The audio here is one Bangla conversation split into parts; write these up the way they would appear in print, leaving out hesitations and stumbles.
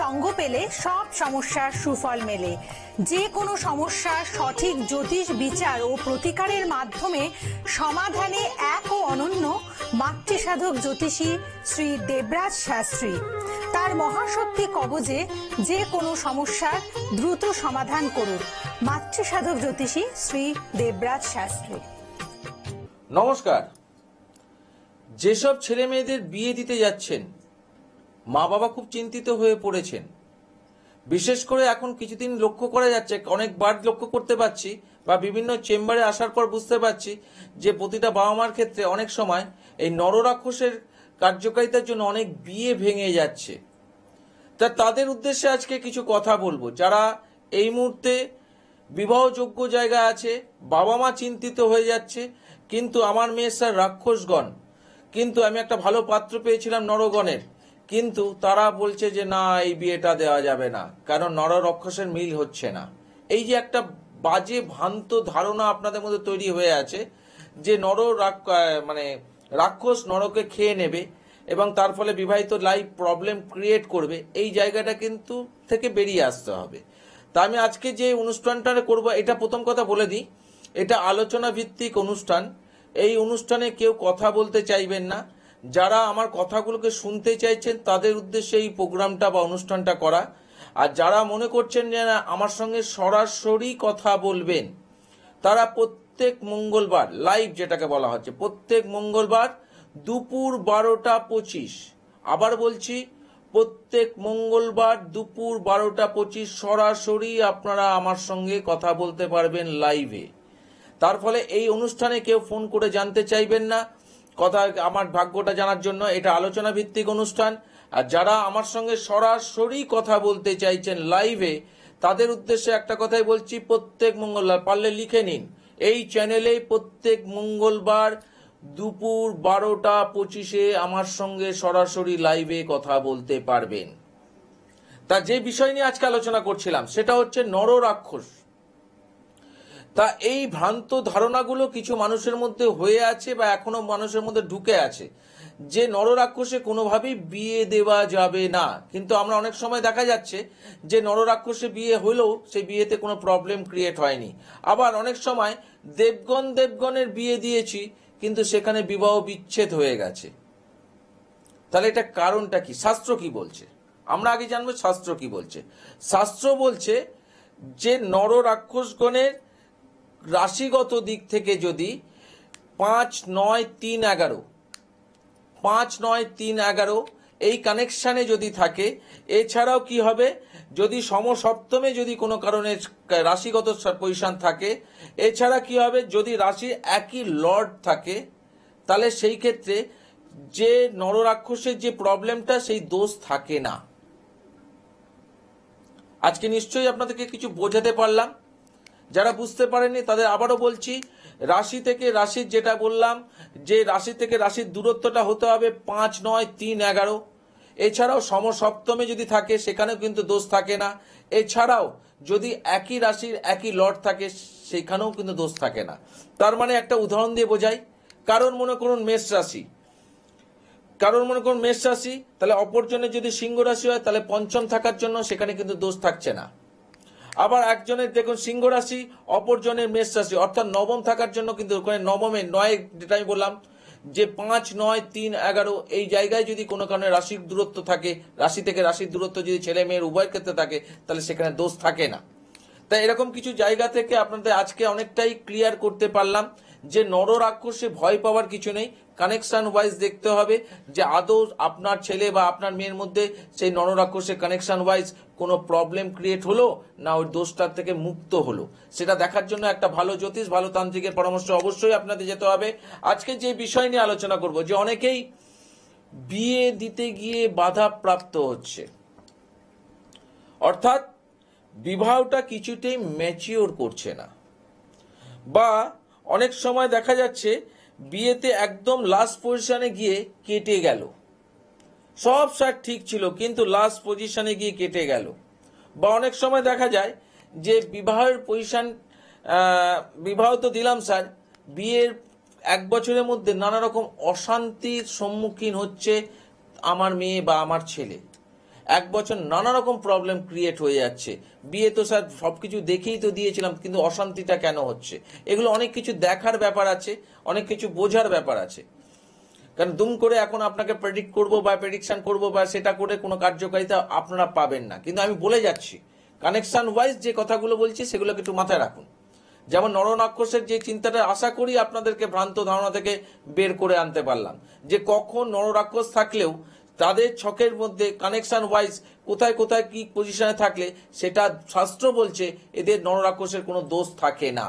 সঙ্গ পেলে সব সমস্যার সুফল মেলে। যে কোনো সমস্যার সঠিক জ্যোতিষ বিচার ও প্রতিকারের মাধ্যমে সমাধানে এক ও অনন্য মাতৃসাধক জ্যোতিষী শ্রী দেবরাজ শাস্ত্রী। তার মহাশক্তি কবজে যে কোনো সমস্যার দ্রুত সমাধান করুন। মাতৃসাধক জ্যোতিষী শ্রী দেবরাজ শাস্ত্রী। নমস্কার। যেসব ছেলে মেয়েদের বিয়ে দিতে যাচ্ছেন, মা বাবা খুব চিন্তিত হয়ে পড়েছেন। বিশেষ করে এখন কিছুদিন লক্ষ্য করা যাচ্ছে, অনেকবার লক্ষ্য করতে পারছি বা বিভিন্ন চেম্বারে আসার পর বুঝতে পারছি যে প্রতিটা বাবা মার ক্ষেত্রে অনেক সময় এই নররাক্ষসের কার্যকারিতার জন্য অনেক বিয়ে ভেঙে যাচ্ছে। তা তাদের উদ্দেশ্যে আজকে কিছু কথা বলবো। যারা এই মুহূর্তে বিবাহযোগ্য জায়গা আছে, বাবা মা চিন্তিত হয়ে যাচ্ছে, কিন্তু আমার মেয়ের স্যার রাক্ষসগণ, কিন্তু আমি একটা ভালো পাত্র পেয়েছিলাম নরগণের, কিন্তু তারা বলছে যে না, এই বিয়েটা দেওয়া যাবে না, কারণ নর রাক্ষসের মিল হচ্ছে না। এই যে একটা বাজে ভ্রান্ত ধারণা আপনাদের মধ্যে তৈরি হয়ে আছে যে রাক্ষস নরকে খেয়ে নেবে এবং তার ফলে বিবাহিত লাইফ প্রবলেম ক্রিয়েট করবে, এই জায়গাটা কিন্তু থেকে বেরিয়ে আসতে হবে। তা আমি আজকে যে অনুষ্ঠানটা করব, এটা প্রথম কথা বলে দিই, এটা আলোচনা ভিত্তিক অনুষ্ঠান। এই অনুষ্ঠানে কেউ কথা বলতে চাইবেন না। যারা আমার কথাগুলোকে শুনতে চাইছেন তাদের উদ্দেশ্যে এই প্রোগ্রামটা বা অনুষ্ঠানটা করা। আর যারা মনে করছেন যে না, আমার সঙ্গে সরাসরি কথা বলবেন, তারা প্রত্যেক মঙ্গলবার লাইভ, যেটাকে বলা হচ্ছে প্রত্যেক মঙ্গলবার দুপুর 12টা 25, আবার বলছি প্রত্যেক মঙ্গলবার দুপুর 12টা 25 সরাসরি আপনারা আমার সঙ্গে কথা বলতে পারবেন লাইভে। তার ফলে এই অনুষ্ঠানে কেউ ফোন করে জানতে চাইবেন না কথা, আমার ভাগ্যটা জানার জন্য। এটা আলোচনা ভিত্তিক অনুষ্ঠান। আর যারা আমার সঙ্গে সরাসরি কথা বলতে চাইছেন লাইভে, তাদের উদ্দেশ্যে একটা কথাই বলছি, প্রত্যেক মঙ্গলবার, পারলে লিখে নিন, এই চ্যানেলে প্রত্যেক মঙ্গলবার দুপুর 12টা 25 আমার সঙ্গে সরাসরি লাইভে কথা বলতে পারবেন। তা যে বিষয় নিয়ে আজকে আলোচনা করছিলাম সেটা হচ্ছে নররাক্ষস। তা এই ভ্রান্ত ধারণাগুলো কিছু মানুষের মধ্যে হয়ে আছে বা এখনো মানুষের মধ্যে ঢুকে আছে যে নররাক্ষসে কোনোভাবেই বিয়ে দেওয়া যাবে না। কিন্তু আমরা অনেক সময় দেখা যাচ্ছে যে নররাক্ষসে বিয়ে হলেও সেই বিয়েতে কোনো প্রবলেম ক্রিয়েট হয়নি। আবার অনেক সময় দেবগণের বিয়ে দিয়েছি, কিন্তু সেখানে বিবাহ বিচ্ছেদ হয়ে গেছে। তাহলে এটা কারণটা কি, শাস্ত্র কি বলছে আমরা আগে জানবো। শাস্ত্র কি বলছে? শাস্ত্র বলছে যে নররাক্ষসগণের রাশিগত দিক থেকে যদি 5, 9, 3, 11 5, 9, 3, 11 এই কানেকশানে যদি থাকে, এছাড়াও কি হবে, যদি সমসপ্তমে যদি কোনো কারণে রাশিগত পজিশন থাকে, এছাড়া কি হবে, যদি রাশির একই লর্ড থাকে, তাহলে সেই ক্ষেত্রে যে নররাক্ষসের যে প্রবলেমটা, সেই দোষ থাকে না। আজকে নিশ্চয়ই আপনাদেরকে কিছু বোঝাতে পারলাম। যারা বুঝতে পারেননি তাদের আবারও বলছি, রাশি থেকে রাশির, যেটা বললাম যে রাশি থেকে রাশির দূরত্বটা হতে হবে 5, 9, 3, 11। এছাড়াও সমসপ্তমে যদি থাকে সেখানেও কিন্তু দোষ থাকে না। এছাড়াও যদি একই রাশির একই লর্ড থাকে সেখানেও কিন্তু দোষ থাকে না। তার মানে একটা উদাহরণ দিয়ে বোঝাই, কারণ মনে করুন মেষ রাশি, তাহলে অপরজনের যদি সিংহ রাশি হয়, তাহলে পঞ্চম থাকার জন্য সেখানে কিন্তু দোষ থাকছে না। আবার একজনের দেখুন সিংহ রাশি, অপরজনের মেষ রাশি, অর্থাৎ নবম থাকার জন্য কিন্তু ওখানে নবমে 9, যেটা আমি বললাম যে 5, 9, 3, 11 এই জায়গায় যদি কোনো কারণে রাশির দূরত্ব থাকে, রাশি থেকে রাশির দূরত্ব যদি ছেলে মেয়ের উভয়ের ক্ষেত্রে থাকে, তাহলে সেখানে দোষ থাকে না। তাই এরকম কিছু জায়গা থেকে আপনাদের আজকে অনেকটাই ক্লিয়ার করতে পারলাম যে নররাক্ষসে ভয় পাওয়ার কিছু নেই। কানেকশন ওয়াইজ দেখতে হবে যে আদৌ আপনার ছেলে বা আপনার মেয়ের মধ্যে সেই নররাক্ষসের কানেকশন ওয়াইজ কোনো প্রবলেম ক্রিয়েট হলো না, ওই দোষটার থেকে মুক্ত হলো, সেটা দেখার জন্য একটা ভালো জ্যোতিষ, ভালো তান্ত্রিকের পরামর্শ অবশ্যই আপনাদের যেতে হবে। আজকে যে বিষয় নিয়ে আলোচনা করব, যে অনেকেই বিয়ে দিতে গিয়ে বাধা প্রাপ্ত হচ্ছে, অর্থাৎ বিবাহটা কিছুতেই ম্যাচিওর করছে না, বা অনেক সময় দেখা যাচ্ছে বিয়েতে একদম লাস্ট পজিশনে গিয়ে কেটে গেল, সব স্যার ঠিক ছিল কিন্তু লাস্ট পজিশনে গিয়ে কেটে গেল। বা অনেক সময় দেখা যায় যে বিবাহের পজিশন, বিবাহ তো দিলাম স্যার, বিয়ের 1 বছরের মধ্যে নানা রকম অশান্তির সম্মুখীন হচ্ছে আমার মেয়ে বা আমার ছেলে। এক বছর নানা রকম প্রবলেম ক্রিয়েট হয়ে যাচ্ছে। বিয়ে তো স্যার সবকিছু দেখেই তো দিয়েছিলাম, কিন্তু অশান্তিটা কেন হচ্ছে? এগুলো অনেক কিছু দেখার ব্যাপার আছে, অনেক কিছু বোঝার ব্যাপার আছে। কারণ দুম করে এখন আপনাকে প্রেডিক্ট করব বা প্রেডিকশন করব বা সেটা করে কোনো কার্যকারিতা আপনারা পাবেন না। কিন্তু আমি বলে যাচ্ছি, কানেকশন ওয়াইজ যে কথাগুলো বলছি সেগুলোকে একটু মাথায় রাখুন। যেমন নরনাক্ষসের যে চিন্তাটা আশা করি আপনাদেরকে ভ্রান্ত ধারণা থেকে বের করে আনতে পারলাম, যে কখন নররাক্ষস থাকলেও তাদের ছকের মধ্যে কানেকশন ওয়াইজ কোথায় কোথায় কি পজিশনে থাকলে সেটা শাস্ত্র বলছে এদের নররাক্ষসের কোনো দোষ থাকে না।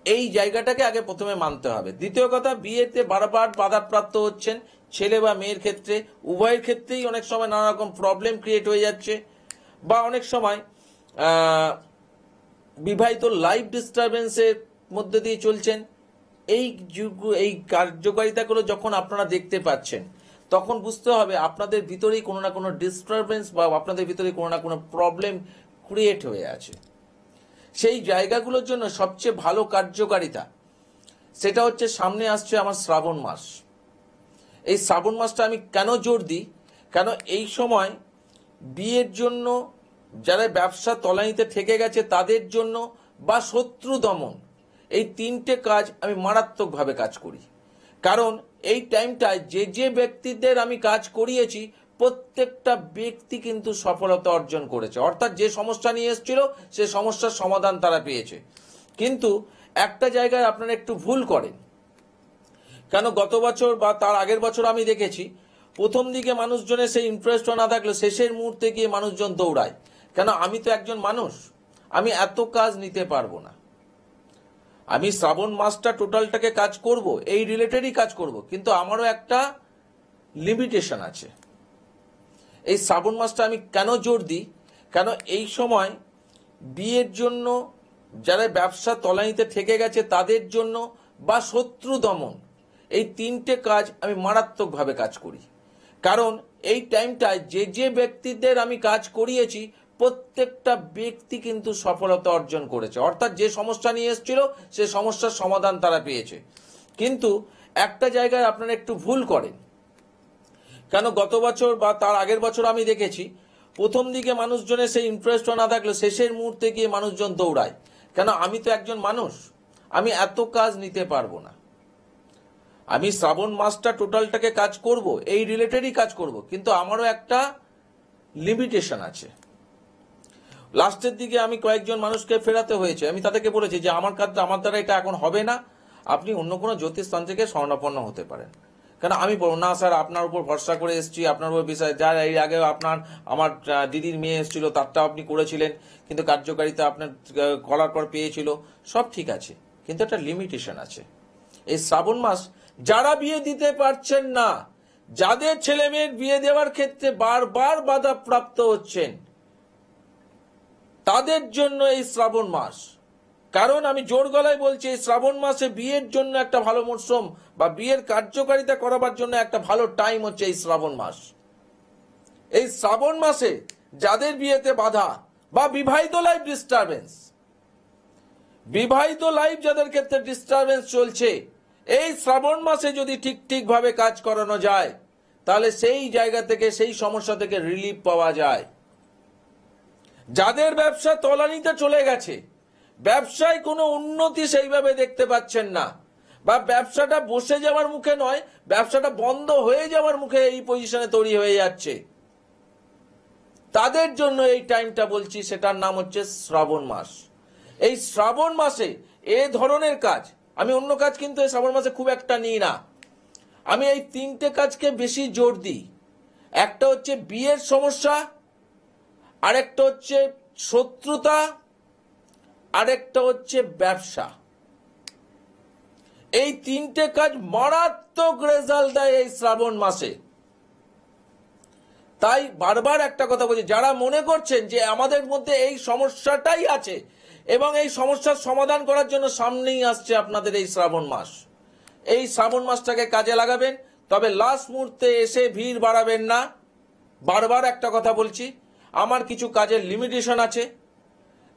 এই জায়গাটাকে আগে প্রথমে মানতে হবে। দ্বিতীয় কথা, বিয়েতে বারবার বাধাপ্রাপ্ত হচ্ছেন, ছেলে বা মেয়ের ক্ষেত্রে উভয়ের ক্ষেত্রেই অনেক সময় নানা রকম প্রবলেম ক্রিয়েট হয়ে যাচ্ছে, বা অনেক সময় বিবাহিত লাইফ ডিস্টারবেন্সের মধ্যে দিয়ে চলছেন। এই কার্যকারিতাগুলো যখন আপনারা দেখতে পাচ্ছেন, তখন বুঝতে হবে আপনাদের ভিতরেই কোনো না কোনো ডিস্টারবেন্স বা আপনাদের ভিতরে কোনো না কোনো প্রবলেম ক্রিয়েট হয়ে আছে। সেই জায়গাগুলোর জন্য সবচেয়ে ভালো কার্যকারিতা সেটা হচ্ছে, সামনে আসছে আমার শ্রাবণ মাস। এই শ্রাবণ মাসটা আমি কেন জোর দিই, কেন এই সময় বিয়ের জন্য, যারা ব্যবসা তলানিতে ঠেকে গেছে তাদের জন্য, বা শত্রু দমন, এই তিনটে কাজ আমি মারাত্মকভাবে কাজ করি। কারণ এই টাইমটায় যে যে ব্যক্তিদের আমি কাজ করিয়েছি প্রত্যেকটা ব্যক্তি কিন্তু সফলতা অর্জন করেছে, অর্থাৎ যে সমস্যা নিয়ে এসেছিল সে সমস্যার সমাধান তারা পেয়েছে। কিন্তু একটা জায়গায় আপনারা একটু ভুল করেন। কেন গত বছর বা তার আগের বছর আমি দেখেছি, প্রথম দিকে মানুষজনের সেই ইন্টারেস্ট না থাকলে শেষের মুহূর্তে গিয়ে মানুষজন দৌড়ায়। কেন? আমি তো একজন মানুষ, আমি এত কাজ নিতে পারবো না। আমি শ্রাবণ মাসটা টোটালটাকে কাজ করব, এই রিলেটেডই কাজ করব, কিন্তু আমারও একটা লিমিটেশন আছে। এই শ্রাবণ মাসটা আমি কেন জোর দিই, কেন এই সময় বিয়ের জন্য, যারা ব্যবসা তলানিতে ঠেকে গেছে তাদের জন্য, বা শত্রু দমন, এই তিনটে কাজ আমি মারাত্মকভাবে কাজ করি। কারণ এই টাইমটায় যে যে ব্যক্তিদের আমি কাজ করিয়েছি প্রত্যেকটা ব্যক্তি কিন্তু সফলতা অর্জন করেছে, অর্থাৎ যে সমস্যা নিয়ে এসেছিল সে সমস্যার সমাধান তারা পেয়েছে। কিন্তু একটা জায়গায় আপনারা একটু ভুল করেন। কেন গত বছর বা তার আগের বছর আমি দেখেছি, প্রথম দিকে মানুষজনের সেই ইন্টারেস্ট না থাকলে শেষের মুহূর্তে গিয়ে মানুষজন দৌড়ায়। কেন? আমি তো একজন মানুষ, আমি এত কাজ নিতে পারবো না। আমি শ্রাবণ মাসটা টোটালটাকে কাজ করব, এই রিলেটেডই কাজ করব, কিন্তু আমারও একটা লিমিটেশন আছে। লাস্টের দিকে আমি কয়েকজন মানুষকে ফেরাতে হয়েছে। আমি তাদেরকে বলেছি যে আমার দ্বারা এটা এখন হবে না, আপনি অন্য কোনো জ্যোতিষস্থান থেকে স্বর্ণাপন্ন হতে পারেন। কেন? আমি বলবো না স্যার, আপনার উপর ভরসা করে এসেছি, আপনার উপর বিষয়, যার এই আগে আমার দিদির মেয়ে এসেছিল তারটাও আপনি করেছিলেন, কিন্তু কার্যকারিতা আপনার করার পর পেয়েছিল, সব ঠিক আছে, কিন্তু একটা লিমিটেশন আছে। এই শ্রাবণ মাস যারা বিয়ে দিতে পারছেন না, যাদের ছেলে মেয়ের বিয়ে দেওয়ার ক্ষেত্রে বারবার বাধা প্রাপ্ত হচ্ছেন, তাদের জন্য এই শ্রাবণ মাস। কারণ আমি জোর গলায় বলছি, এই শ্রাবণ মাসে বিয়ের জন্য একটা ভালো মরশুম বা বিয়ের কার্যকারিতা করাবার জন্য একটা ভালো টাইম হচ্ছে এই শ্রাবণ মাস। এই শ্রাবণ মাসে যাদের বিয়েতে বাধা বা বিবাহিত লাইফ ডিস্টারবেন্স, বিবাহিত লাইফ যাদের ক্ষেত্রে ডিস্টারবেন্স চলছে, এই শ্রাবণ মাসে যদি ঠিকভাবে কাজ করানো যায় তাহলে সেই জায়গা থেকে, সেই সমস্যা থেকে রিলিফ পাওয়া যায়। যাদের ব্যবসা তলানিতে চলে গেছে, ব্যবসায় কোনো উন্নতি সেইভাবে দেখতে পাচ্ছেন না, বা ব্যবসাটা বসে যাওয়ার মুখে নয়, ব্যবসাটা বন্ধ হয়ে যাওয়ার মুখে এই পজিশনে তৈরি হয়ে যাচ্ছে, তাদের জন্য এই টাইমটা বলছি, সেটার নাম হচ্ছে শ্রাবণ মাস। এই শ্রাবণ মাসে এ ধরনের কাজ, আমি অন্য কাজ কিন্তু এই শ্রাবণ মাসে খুব একটা নিই না। আমি এই তিনটে কাজকে বেশি জোর দিই। একটা হচ্ছে বিয়ের সমস্যা, আরেকটা হচ্ছে শত্রুতা, আরেকটা হচ্ছে ব্যবসা। এই তিনটে কাজ মারাত্মক রেজাল্ট দেয় এই শ্রাবণ মাসে। তাই বারবার একটা কথা বলছি, যারা মনে করছেন যে আমাদের মধ্যে এই সমস্যাটাই আছে এবং এই সমস্যার সমাধান করার জন্য সামনেই আসছে আপনাদের এই শ্রাবণ মাস, এই শ্রাবণ মাসটাকে কাজে লাগাবেন। তবে লাস্ট মুহূর্তে এসে ভিড় বাড়াবেন না। বারবার একটা কথা বলছি, আমার কিছু কাজের লিমিটেশন আছে।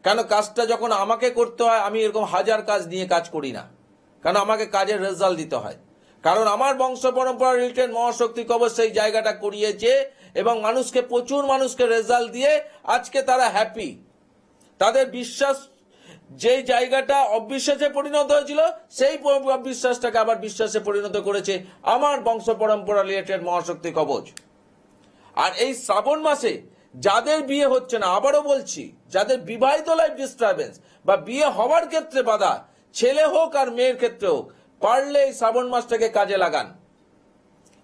কেন? কাজটা যখন আমাকে করতে হয়, আমি এরকম হাজার কাজ নিয়ে কাজ করি না, কেন আমাকে কাজের রেজাল্ট দিতে হয়। কারণ আমার বংশ পরম্পরা রিলেটেড মহাশক্তি কবচ সেই জায়গাটা করিয়েছে এবং মানুষকে, প্রচুর মানুষকে রেজাল্ট দিয়ে আজকে তারা হ্যাপি। তাদের বিশ্বাস, যেই জায়গাটা অবিশ্বাসে পরিণত হয়েছিল সেই অবিশ্বাসটাকে আবার বিশ্বাসে পরিণত করেছে আমার বংশ পরম্পরা রিলেটেড মহাশক্তি কবচ। আর এই শ্রাবণ মাসে যাদের বিয়ে হচ্ছে না, আবারও বলছি, যাদের বিবাহিত লাইফ ডিস্টারবেন্স বা বিয়ে হওয়ার ক্ষেত্রে বাধা, ছেলে হোক আর মেয়ের ক্ষেত্রে হোক, পারলে এই শ্রাবণ মাসটাকে কাজে লাগান।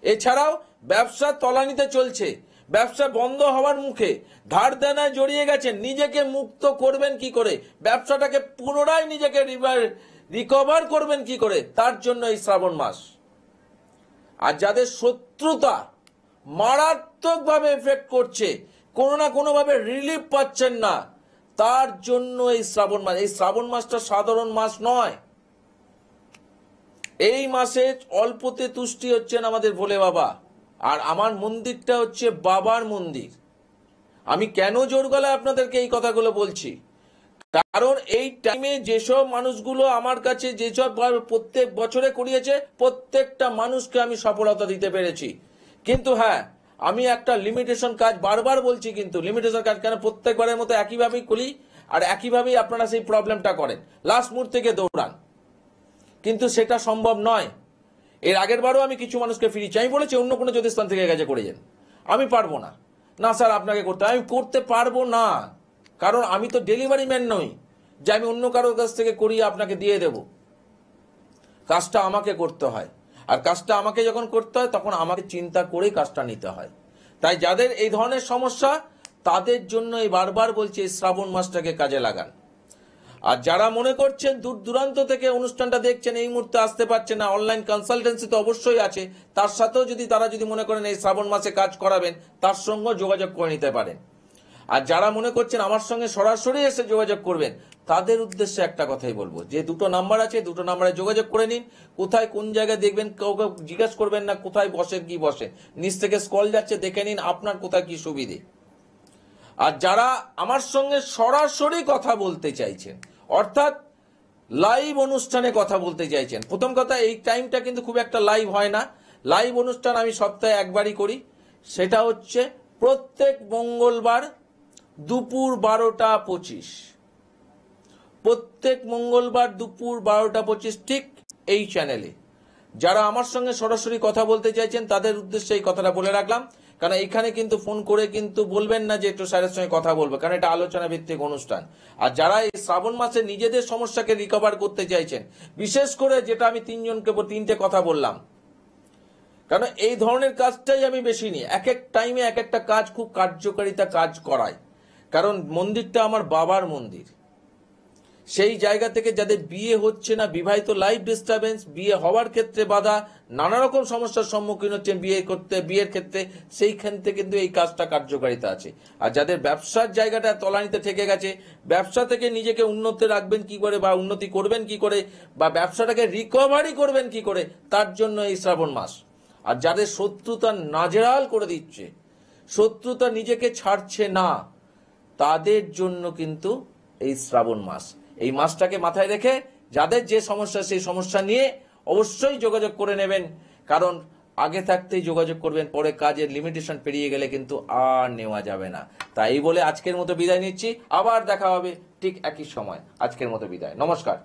এছাড়াও ব্যবসা তলানিতে চলছে, ব্যবসা বন্ধ হওয়ার মুখে, ধার দেনায় জড়িয়ে গেছেন, নিজেকে মুক্ত করবেন কি করে, ব্যবসাটাকে পুনরায় নিজেকে রিকভার করবেন কি করে, তার জন্য এই শ্রাবণ মাস। আর যাদের শত্রুতা মারাত্মকভাবে এফেক্ট করছে, কোনো না কোনো ভাবে রিলিফ পাচ্ছেন না, তার জন্য এই শ্রাবণ মাস। এই শ্রাবণ মাসটা সাধারণ মাস নয়। এই মাসে অল্পতে তুষ্টি হচ্ছেন আমাদের ভোলে বাবা। আর আমার মন্দিরটা হচ্ছে বাবার মন্দির। আমি কেন জোর গলায় আপনাদেরকে এই কথাগুলো বলছি, কারণ এই টাইমে যেসব মানুষগুলো আমার কাছে যেসব প্রত্যেক বছরে করিয়েছে, প্রত্যেকটা মানুষকে আমি সফলতা দিতে পেরেছি। কিন্তু হ্যাঁ, আমি একটা লিমিটেশন কাজ বারবার বলছি, কিন্তু লিমিটেশন কাজ কেন প্রত্যেকবারের মতো একইভাবেই করি আর একইভাবেই আপনারা সেই প্রবলেমটা করেন, লাস্ট মুহূর্ত থেকে দৌড়ান, কিন্তু সেটা সম্ভব নয়। এর আগের বারও আমি কিছু মানুষকে ফিরিয়েছি, আমি বলেছি অন্য কোনো জ্যোতিষস্থান থেকে গেছে করে যান, আমি পারবো না। না স্যার আপনাকে করতে, আমি করতে পারবো না, কারণ আমি তো ডেলিভারি ম্যান নই যে আমি অন্য কারোর কাছ থেকে করিয়ে আপনাকে দিয়ে দেব। কাজটা আমাকে করতে হয়, আর কাজটা আমাকে যখন করতে হয় তখন আমাকে চিন্তা করেই কাজটা নিতে হয়। তাই যাদের এই ধরনের সমস্যা, তাদের জন্য এই বারবার বলছি এই শ্রাবণ মাসটাকে কাজে লাগান। আর যারা মনে করছেন দূর দূরান্ত থেকে অনুষ্ঠানটা দেখছেন, এই মুহূর্তে আসতে পারছেন না, অনলাইন কনসালটেন্সি তো অবশ্যই আছে, তার সাথেও যদি তারা যদি মনে করেন এই শ্রাবণ মাসে কাজ করাবেন, তার সঙ্গে যোগাযোগ করে নিতে পারেন। আর যারা মনে করছেন আমার সঙ্গে সরাসরি এসে যোগাযোগ করবেন, তাদের উদ্দেশ্যে একটা কথাই বলবো, যে দুটো নাম্বার আছে, দুটো নাম্বারে যোগাযোগ করে নিন। কোথায় কোন জায়গায় দেখবেন কাউকে জিজ্ঞেস করবেন না কোথায় বসেন কি বসেন, নিচ থেকে স্ক্রল যাচ্ছে, দেখে নিন আপনার কোথায় কি সুবিধে। আর যারা আমার সঙ্গে সরাসরি কথা বলতে চাইছেন, অর্থাৎ লাইভ অনুষ্ঠানে কথা বলতে চাইছেন, প্রথম কথা এই টাইমটা কিন্তু খুব একটা লাইভ হয় না। লাইভ অনুষ্ঠান আমি সপ্তাহে একবারই করি, সেটা হচ্ছে প্রত্যেক মঙ্গলবার দুপুর 12:25, প্রত্যেক মঙ্গলবার দুপুর 12:25 ঠিক এই চ্যানেলে। যারা আমার সঙ্গে সরাসরি কথা বলতে চাইছেন তাদের উদ্দেশ্যে এই কথাটা বলে রাখলাম, কারণ এইখানে কিন্তু ফোন করে কিন্তু বলবেন না যে একটু স্যারের সঙ্গে কথা বলবো, কারণ এটা আলোচনা ভিত্তিক অনুষ্ঠান। আর যারা এই শ্রাবণ মাসে নিজেদের সমস্যাকে রিকভার করতে চাইছেন, বিশেষ করে যেটা আমি তিনটে কথা বললাম, কারণ এই ধরনের কাজটাই আমি বেশি নিই, এক এক টাইমে এক একটা কাজ খুব কার্যকারিতা কাজ করায়, কারণ মন্দিরটা আমার বাবার মন্দির। সেই জায়গা থেকে যাদের বিয়ে হচ্ছে না, বিবাহিত লাইফ ডিস্টারবেন্স, বিয়ে হওয়ার ক্ষেত্রে বাধা, নানা রকম সমস্যার সম্মুখীন হচ্ছেন বিয়ের ক্ষেত্রে, সেইখান থেকে কিন্তু এই কাজটা কার্যকারিতা আছে। আর যাদের ব্যবসার জায়গাটা তলানিতে ঠেকে গেছে, ব্যবসা থেকে নিজেকে উন্নতি রাখবেন কি করে বা উন্নতি করবেন কি করে বা ব্যবসাটাকে রিকভারি করবেন কি করে, তার জন্য এই শ্রাবণ মাস। আর যাদের শত্রুতা নাজেহাল করে দিচ্ছে, শত্রুতা নিজেকে ছাড়ছে না, তাদের জন্য কিন্তু এই শ্রাবণ মাস। এই মাসটাকে মাথায় রেখে যাদের যে সমস্যা, সেই সমস্যা নিয়ে অবশ্যই যোগাযোগ করে নেবেন, কারণ আগে থাকতেই যোগাযোগ করবেন, পরে কাজের লিমিটেশন পেরিয়ে গেলে কিন্তু আর নেওয়া যাবে না। তাই বলে আজকের মতো বিদায় নিচ্ছি, আবার দেখা হবে ঠিক একই সময়। আজকের মতো বিদায়, নমস্কার।